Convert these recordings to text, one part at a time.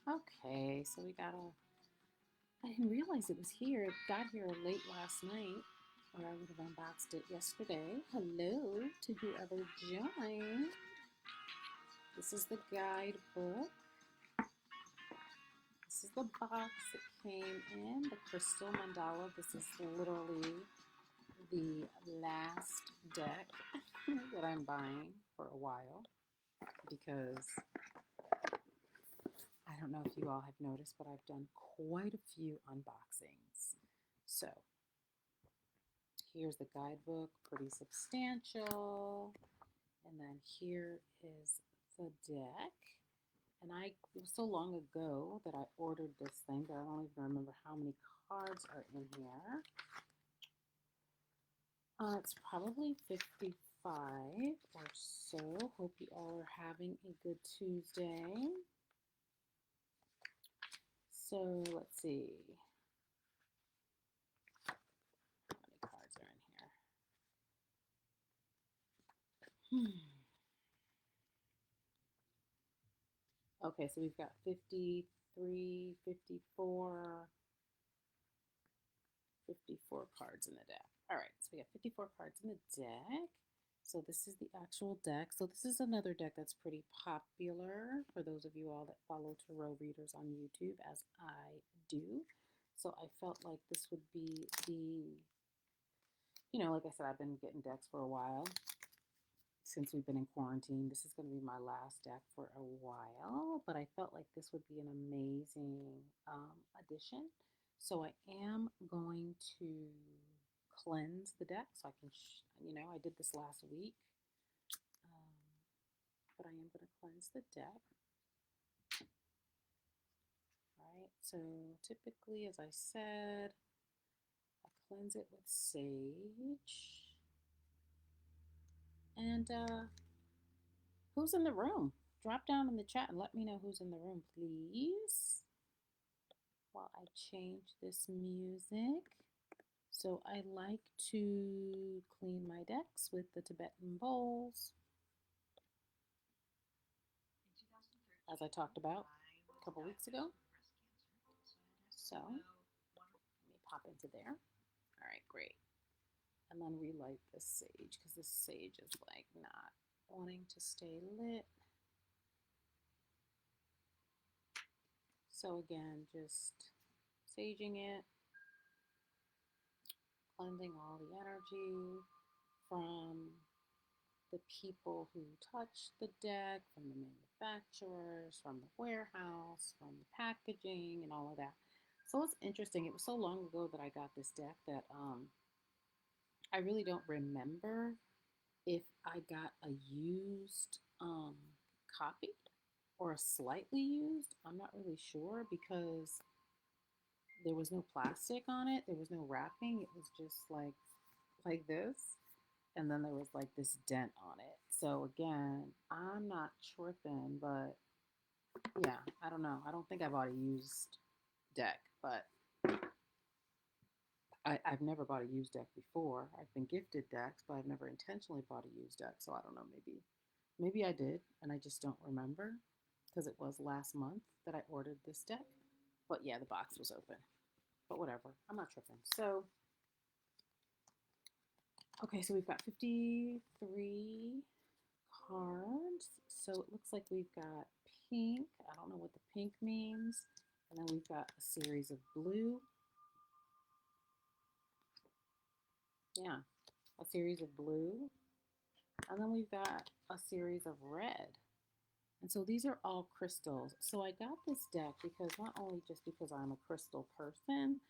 Okay, so we got a. I didn't realize it was here. It got here late last night, or I would have unboxed it yesterday. Hello to whoever joined. This is the guidebook. This is the box it came in, the Crystal Mandala. This is literally the last deck that I'm buying for a while because I don't know if you all have noticed, but I've done quite a few unboxings. So here's the guidebook, pretty substantial. And then here is the deck. And it was so long ago that I ordered this thing that I don't even remember how many cards are in here. It's probably 55 or so. Hope you all are having a good Tuesday. So let's see. How many cards are in here? Okay, so we've got 53, 54, 54 cards in the deck. All right, so we got 54 cards in the deck. So this is the actual deck. So this is another deck that's pretty popular for those of you all that follow tarot readers on YouTube, as I do. So I felt like this would be like I said, I've been getting decks for a while since we've been in quarantine. This is going to be my last deck for a while, but I felt like this would be an amazing addition. So I am going to cleanse the deck so I can, I did this last week, um, but I am going to cleanse the deck. Right, so typically, as I said, I cleanse it with sage. And who's in the room? Drop down in the chat and let me know who's in the room, please, while I change this music. So I like to clean my decks with the Tibetan bowls, as I talked about a couple weeks ago. So let me pop into there. All right, great. And then relight this sage because this sage is like not wanting to stay lit. So again, just saging it, cleansing all the energy from the people who touch the deck, from the manufacturers, from the warehouse, from the packaging, and all of that. So it's interesting. It was so long ago that I got this deck that I really don't remember if I got a used copy or a slightly used. I'm not really sure because there was no plastic on it. There was no wrapping. It was just like this. And then there was like this dent on it. So again, I'm not tripping, but yeah, I don't know. I don't think I bought a used deck, but I've never bought a used deck before. I've been gifted decks, but I've never intentionally bought a used deck. So I don't know. Maybe I did, and I just don't remember because it was last month that I ordered this deck. But yeah, the box was open. But whatever. I'm not tripping. So okay, so we've got 53 cards. So it looks like we've got pink. I don't know what the pink means. And then we've got a series of blue. Yeah, a series of blue. And then we've got a series of red. And so these are all crystals. So I got this deck because not only just because I'm a crystal person,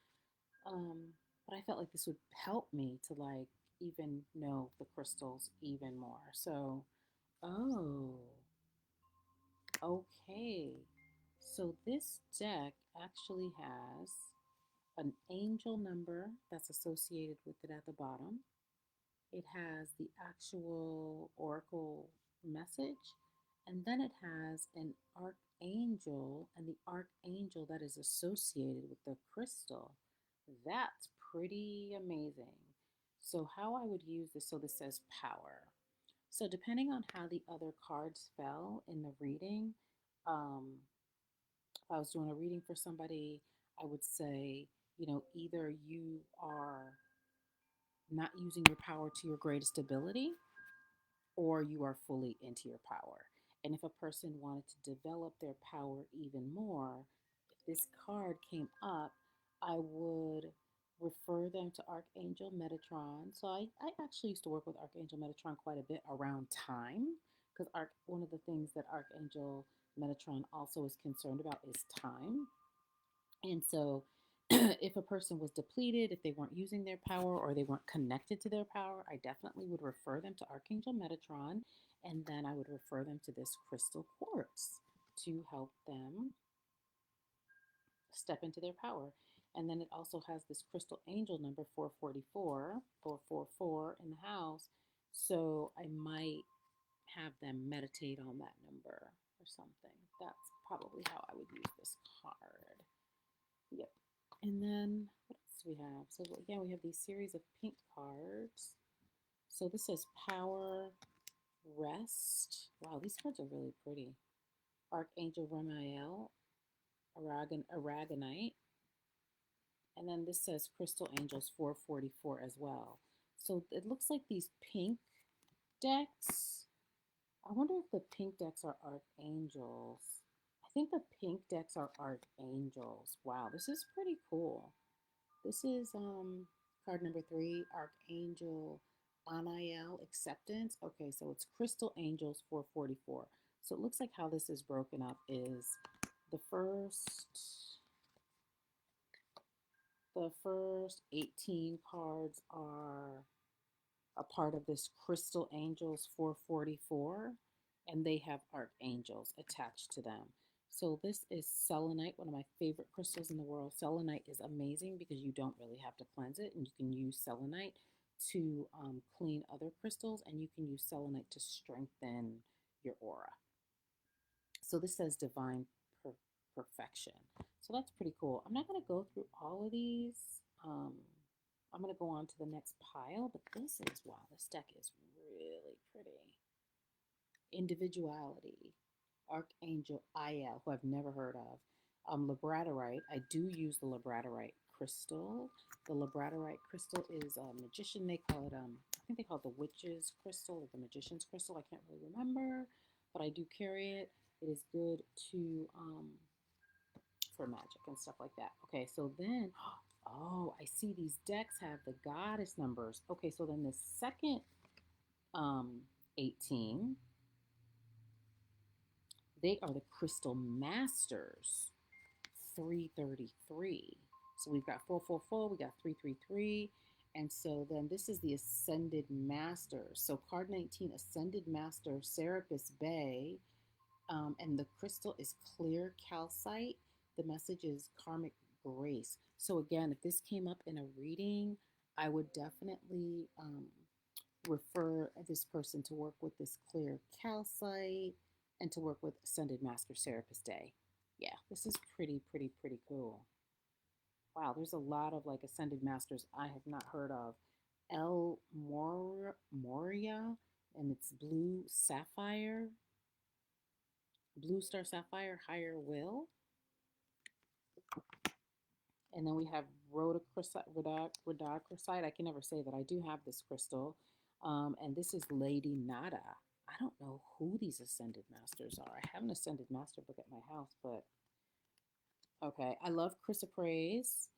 but I felt like this would help me to like even know the crystals even more. So, oh, okay. So this deck actually has an angel number that's associated with it at the bottom. It has the actual oracle message, and then it has an archangel and the archangel that is associated with the crystal. That's pretty amazing. So, how I would use this, so this says power. So, depending on how the other cards fell in the reading, um, If I was doing a reading for somebody, I would say, either you are not using your power to your greatest ability, or you are fully into your power. And if a person wanted to develop their power even more, if this card came up, I would refer them to Archangel Metatron. So I actually used to work with Archangel Metatron quite a bit around time, because one of the things that Archangel Metatron also is concerned about is time. And so, if a person was depleted, if they weren't using their power or they weren't connected to their power, I definitely would refer them to Archangel Metatron. And then I would refer them to this crystal quartz to help them step into their power. And then it also has this crystal angel number 444, 444 in the house. So I might have them meditate on that number or something. That's probably how I would use this card. Yep. And then what else do we have? So again, we have these series of pink cards. So this says power, rest. Wow, these cards are really pretty. Archangel Ramiel, Aragonite. And then this says Crystal Angels 444 as well. So it looks like these pink decks. I wonder if the pink decks are archangels. I think the pink decks are archangels. Wow, this is pretty cool. This is card number 3, Archangel Anael Acceptance. Okay, so it's Crystal Angels 444. So it looks like how this is broken up is the first 18 cards are a part of this Crystal Angels 444, and they have archangels attached to them. So this is selenite, one of my favorite crystals in the world. Selenite is amazing because you don't really have to cleanse it, and you can use selenite to clean other crystals, and you can use selenite to strengthen your aura. So this says divine perfection. So that's pretty cool. I'm not going to go through all of these. I'm going to go on to the next pile, but this deck is really pretty. Individuality, Archangel Iel, who I've never heard of. Labradorite, I do use the labradorite crystal. The labradorite crystal is a magician. They call it, I think they call it the witch's crystal or the magician's crystal. I can't really remember, but I do carry it. It is good to, for magic and stuff like that. Okay, so then, oh, I see these decks have the goddess numbers. Okay, so then the second 18, they are the Crystal Masters 333. So we've got 444, we got 333. And so then this is the Ascended Master. So card 19, Ascended Master, Serapis Bay. And the crystal is clear calcite. The message is karmic grace. So again, if this came up in a reading, I would definitely refer this person to work with this clear calcite and to work with Ascended Master Serapis Day. Yeah, this is pretty cool. Wow, there's a lot of like Ascended Masters I have not heard of. El Moria, and it's blue sapphire, blue star sapphire, higher will. And then we have rhodochrosite. I can never say that. I do have this crystal. And this is Lady Nada. I don't know who these Ascended Masters are. I have an Ascended Master book at my house, but okay. I love Chrysoprase.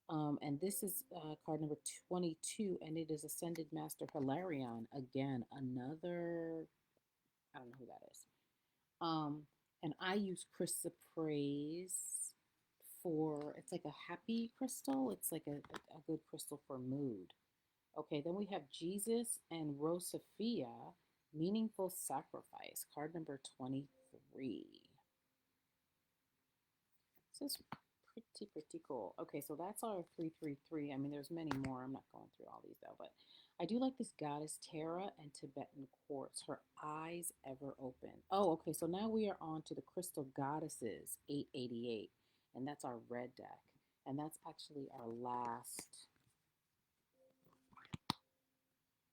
And this is card number 22, and it is Ascended Master Hilarion. Again, another, I don't know who that is. And I use Chrysoprase for, it's like a happy crystal. It's like a good crystal for mood. Okay, then we have Jesus and Rosophia, Meaningful Sacrifice, card number 23. This is pretty cool. Okay, so that's our 333. I mean, there's many more. I'm not going through all these though, but I do like this Goddess Tara and Tibetan Quartz. Her eyes ever open. Oh, okay, so now we are on to the Crystal Goddesses 888, and that's our red deck. And that's actually our last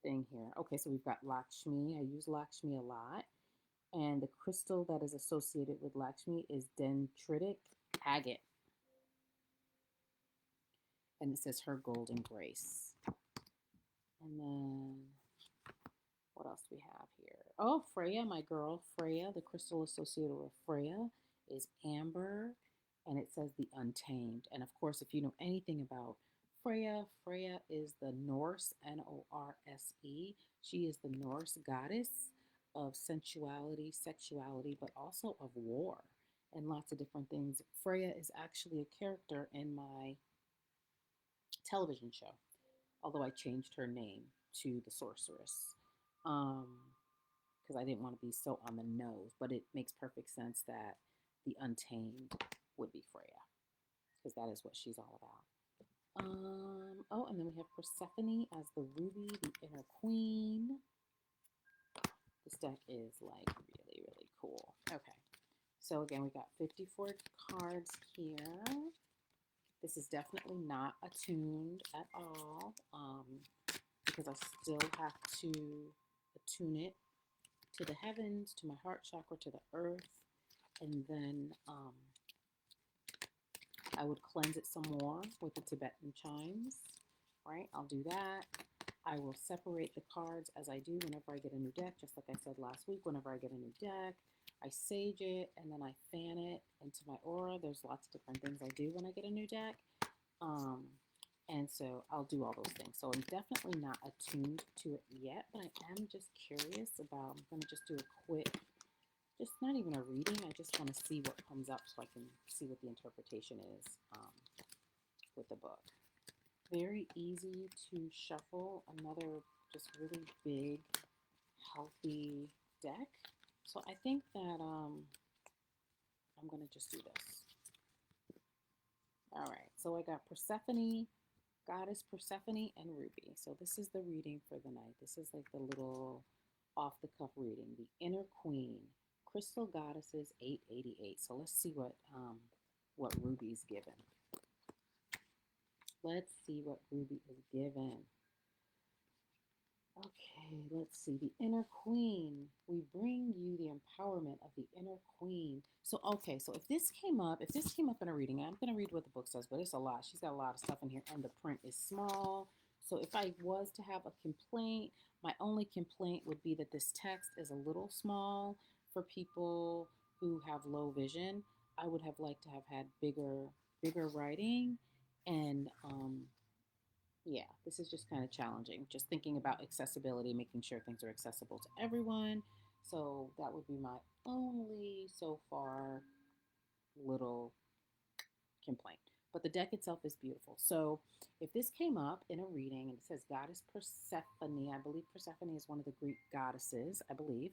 thing here. Okay, so we've got Lakshmi. I use Lakshmi a lot. And the crystal that is associated with Lakshmi is dendritic agate. And it says her golden grace. And then what else do we have here? Oh, Freya, my girl, Freya. The crystal associated with Freya is amber, and it says the untamed. And of course, if you know anything about Freya, Freya is the Norse, Norse. She is the Norse goddess of sensuality, sexuality, but also of war and lots of different things. Freya is actually a character in my television show, although I changed her name to the sorceress. Because I didn't want to be so on the nose, but it makes perfect sense that the Untamed would be Freya, because that is what she's all about. Oh, and then we have Persephone as the ruby, the inner queen. This deck is like really, really cool. Okay, so again, we got 54 cards here. This is definitely not attuned at all, because I still have to attune it to the heavens, to my heart chakra, to the earth, and then I would cleanse it some more with the Tibetan chimes, right? I'll do that. I will separate the cards as I do whenever I get a new deck, just like I said last week. Whenever I get a new deck, I sage it, and then I fan it into my aura. There's lots of different things I do when I get a new deck. And so I'll do all those things. So I'm definitely not attuned to it yet, but I am just curious about, I'm going to just do a quick, just not even a reading. I just want to see what comes up so I can see what the interpretation is with the book. Very easy to shuffle. Another just really big, healthy deck. So I think that I'm going to just do this. All right. So I got Persephone, Goddess Persephone, and Ruby. So this is the reading for the night. This is like the little off-the-cuff reading. The Inner Queen, Crystal Goddesses 888. So let's see what Ruby's given. Let's see what Ruby is given. Okay, let's see. The Inner Queen. We bring you the empowerment of the Inner Queen. So, okay, so if this came up in a reading, I'm going to read what the book says, but it's a lot. She's got a lot of stuff in here, and the print is small. So if I was to have a complaint, my only complaint would be that this text is a little small for people who have low vision. I would have liked to have had bigger writing, and yeah, this is just kind of challenging. Just thinking about accessibility, making sure things are accessible to everyone. So that would be my only so far little complaint. But the deck itself is beautiful. So if this came up in a reading and it says Goddess Persephone, I believe Persephone is one of the Greek goddesses, I believe.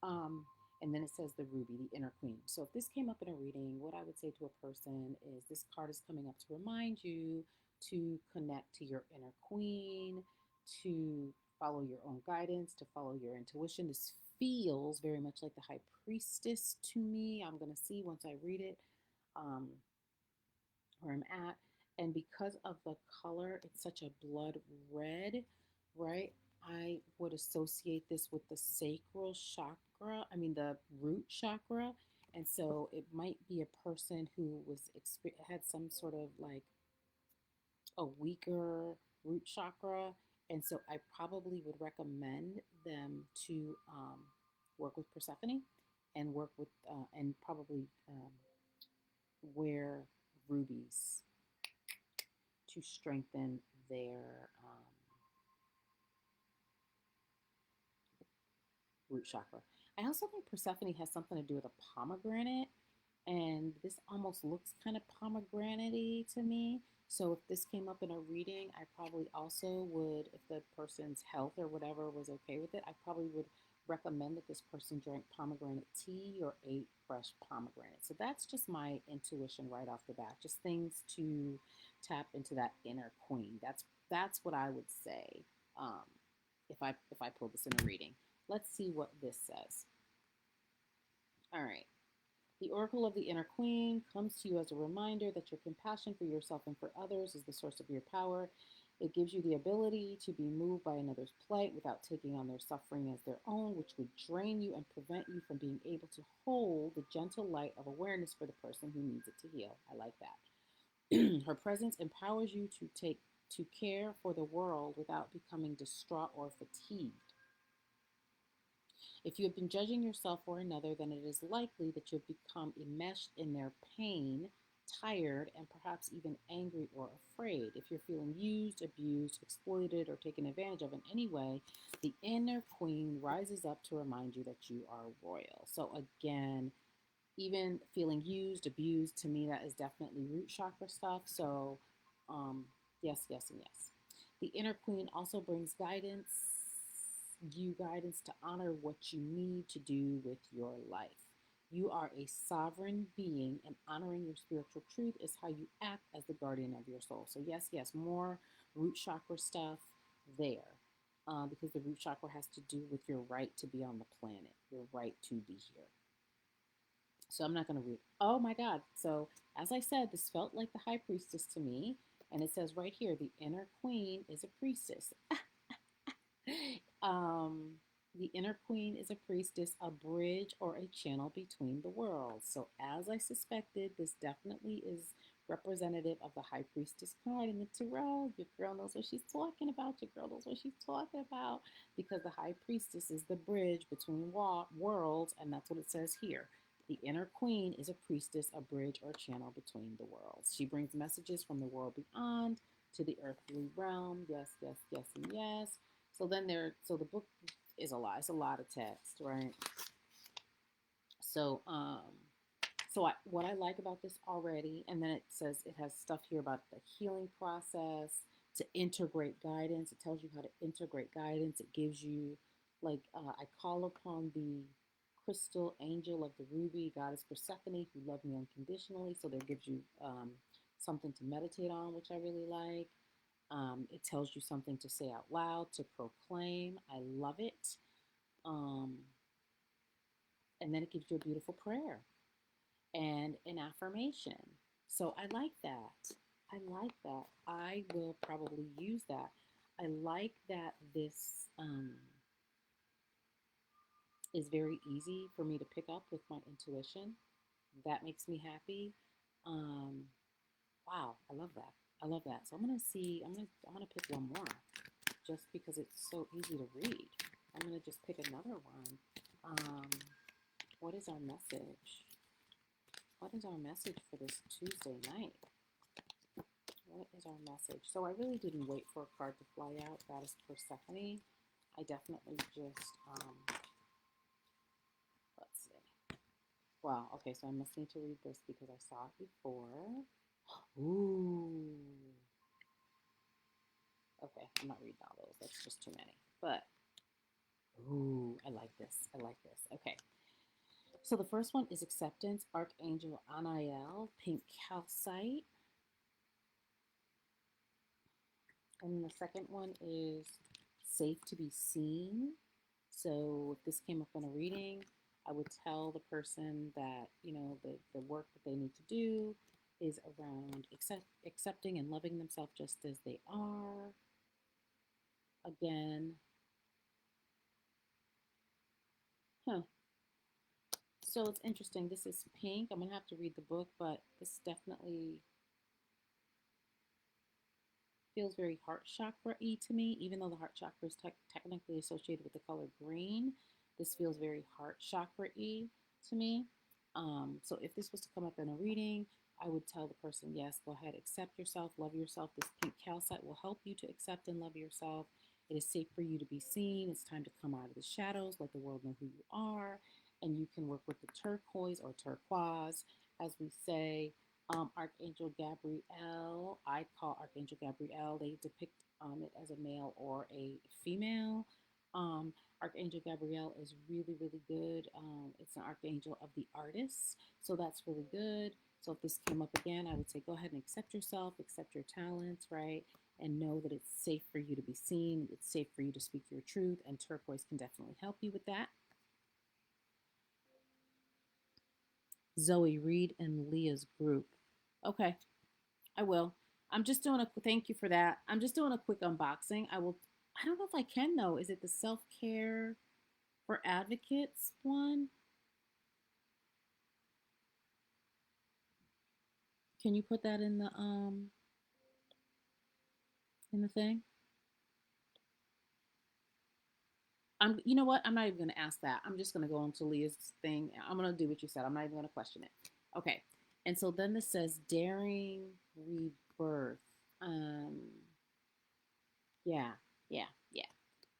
And then it says the ruby, the inner queen. So if this came up in a reading, what I would say to a person is this card is coming up to remind you to connect to your inner queen, to follow your own guidance, to follow your intuition. This feels very much like the high priestess to me. I'm going to see once I read it where I'm at. And because of the color, it's such a blood red, right? I would associate this with the sacral chakra, the root chakra. And so it might be a person who had some sort of like a weaker root chakra. And so I probably would recommend them to work with Persephone and work with, and probably wear rubies to strengthen their root chakra. I also think Persephone has something to do with a pomegranate, and this almost looks kind of pomegranate-y to me. So if this came up in a reading, I probably also would, if the person's health or whatever was okay with it, I probably would recommend that this person drink pomegranate tea or ate fresh pomegranate. So that's just my intuition right off the bat. Just things to tap into that inner queen. That's what I would say if I pulled this in a reading. Let's see what this says. All right. The Oracle of the Inner Queen comes to you as a reminder that your compassion for yourself and for others is the source of your power. It gives you the ability to be moved by another's plight without taking on their suffering as their own, which would drain you and prevent you from being able to hold the gentle light of awareness for the person who needs it to heal. I like that. Her presence empowers you to care for the world without becoming distraught or fatigued. If you have been judging yourself or another, then it is likely that you have become enmeshed in their pain, tired, and perhaps even angry or afraid. If you're feeling used, abused, exploited, or taken advantage of in any way, the inner queen rises up to remind you that you are royal. So, again, even feeling used, abused, to me, that is definitely root chakra stuff. So, yes, yes, and yes. The inner queen also brings guidance to honor what you need to do with your life. You are a sovereign being, and honoring your spiritual truth is how you act as the guardian of your soul. So, yes, yes, more root chakra stuff there. Because the root chakra has to do with your right to be on the planet, your right to be here. So, I'm not going to read. Oh my God. So, as I said, this felt like the high priestess to me. And it says right here, the inner queen is a priestess. um, the inner queen is a priestess, a bridge or a channel between the worlds. So, as I suspected, this definitely is representative of the high priestess card in the tarot. Your girl knows what she's talking about. Your girl knows what she's talking about because the high priestess is the bridge between worlds, and that's what it says here. The inner queen is a priestess, a bridge or channel between the worlds. She brings messages from the world beyond to the earthly realm. Yes, yes, yes, and yes. So the book is a lot. It's a lot of text, right? So, what I like about this already, and then it says it has stuff here about the healing process, to integrate guidance. It tells you how to integrate guidance. It gives you, like, I call upon the crystal angel of the ruby, goddess Persephone, who loved me unconditionally. So that gives you something to meditate on, which I really like. It tells you something to say out loud, to proclaim. I love it. Um, and then it gives you a beautiful prayer and an affirmation. So I like that. I like that. I will probably use that. I like that this is very easy for me to pick up with my intuition. That makes me happy. Um, wow, I love that. I love that. So I'm gonna see. I'm gonna pick one more, just because it's so easy to read. I'm gonna just pick another one. Um, what is our message? What is our message for this Tuesday night? What is our message? So I really didn't wait for a card to fly out. That is Persephone. I definitely just, let's see. Wow, okay, so I must need to read this because I saw it before. Ooh. Okay, I'm not reading all those. That's just too many. But, ooh, I like this. I like this. Okay. So the first one is Acceptance, Archangel Anael, Pink Calcite. And the second one is Safe to be Seen. So if this came up in a reading, I would tell the person that, the work that they need to do is around accepting and loving themselves just as they are. Again, so it's interesting. This is pink. I'm going to have to read the book, but this definitely feels very heart chakra-y to me, even though the heart chakra is technically associated with the color green. This feels very heart chakra-y to me. So if this was to come up in a reading, I would tell the person, yes, go ahead, accept yourself, love yourself. This pink calcite will help you to accept and love yourself. It is safe for you to be seen. It's time to come out of the shadows, let the world know who you are. And you can work with the turquoise or turquoise, as we say. Archangel Gabriel, I call Archangel Gabriel. They depict it as a male or a female. Archangel Gabriel is really, really good. It's an archangel of the artists, so that's really good. So if this came up again, I would say go ahead and accept yourself, accept your talents, right? And know that it's safe for you to be seen. It's safe for you to speak your truth, and turquoise can definitely help you with that. Zoe, Reed and Leah's group. Okay, I will. I'm just doing a thank you for that. I'm just doing a quick unboxing. I don't know if I can though. Is it the self-care for advocates one? Can you put that in the thing? You know what? I'm not even gonna ask that. I'm just gonna go into Leah's thing. I'm gonna do what you said. I'm not even gonna question it. Okay. And so then this says daring rebirth. Um, yeah, yeah, yeah.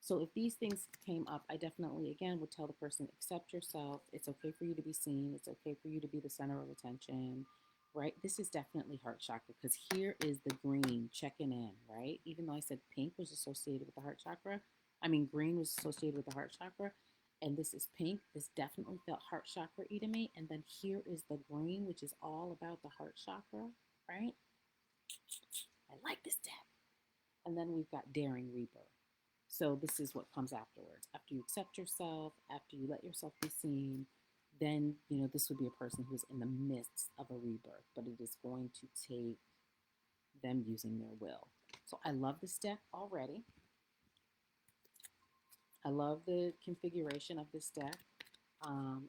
So if these things came up, I definitely again would tell the person accept yourself. It's okay for you to be seen. It's okay for you to be the center of attention. Right? This is definitely heart chakra because here is the green checking in, right? Even though I said pink was associated with the heart chakra, I mean green was associated with the heart chakra, and this is pink. This definitely felt heart chakra to me. And then here is the green, which is all about the heart chakra, right? I like this deck. And then we've got daring rebirth. So this is what comes afterwards. After you accept yourself, after you let yourself be seen, then this would be a person who's in the midst of a rebirth, but it is going to take them using their will. So I love this deck already. I love the configuration of this deck.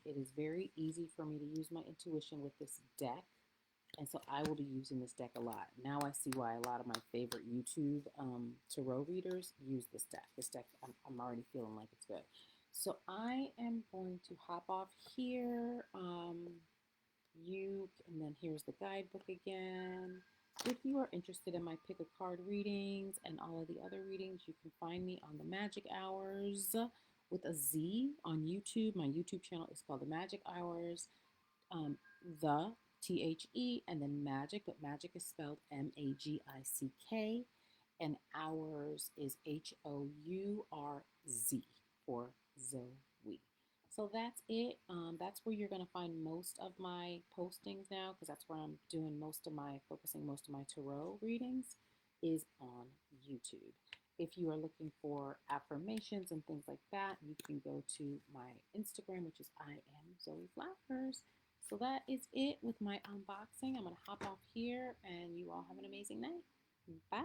It is very easy for me to use my intuition with this deck. And so I will be using this deck a lot. Now I see why a lot of my favorite YouTube tarot readers use this deck. This deck, I'm already feeling like it's good. So I am going to hop off here. And then here's the guidebook again. If you are interested in my pick a card readings and all of the other readings, you can find me on the Magic Hours with a Z on YouTube. My YouTube channel is called the Magic Hours. The THE and then magic, but magic is spelled MAGICK, and hours is HOURZ for Zoe. So that's it. That's where you're going to find most of my postings now, because that's where I'm doing focusing most of my tarot readings is on YouTube. If you are looking for affirmations and things like that, you can go to my Instagram, which is I am Zoe Flowers. So that is it with my unboxing. I'm going to hop off here and you all have an amazing night. Bye.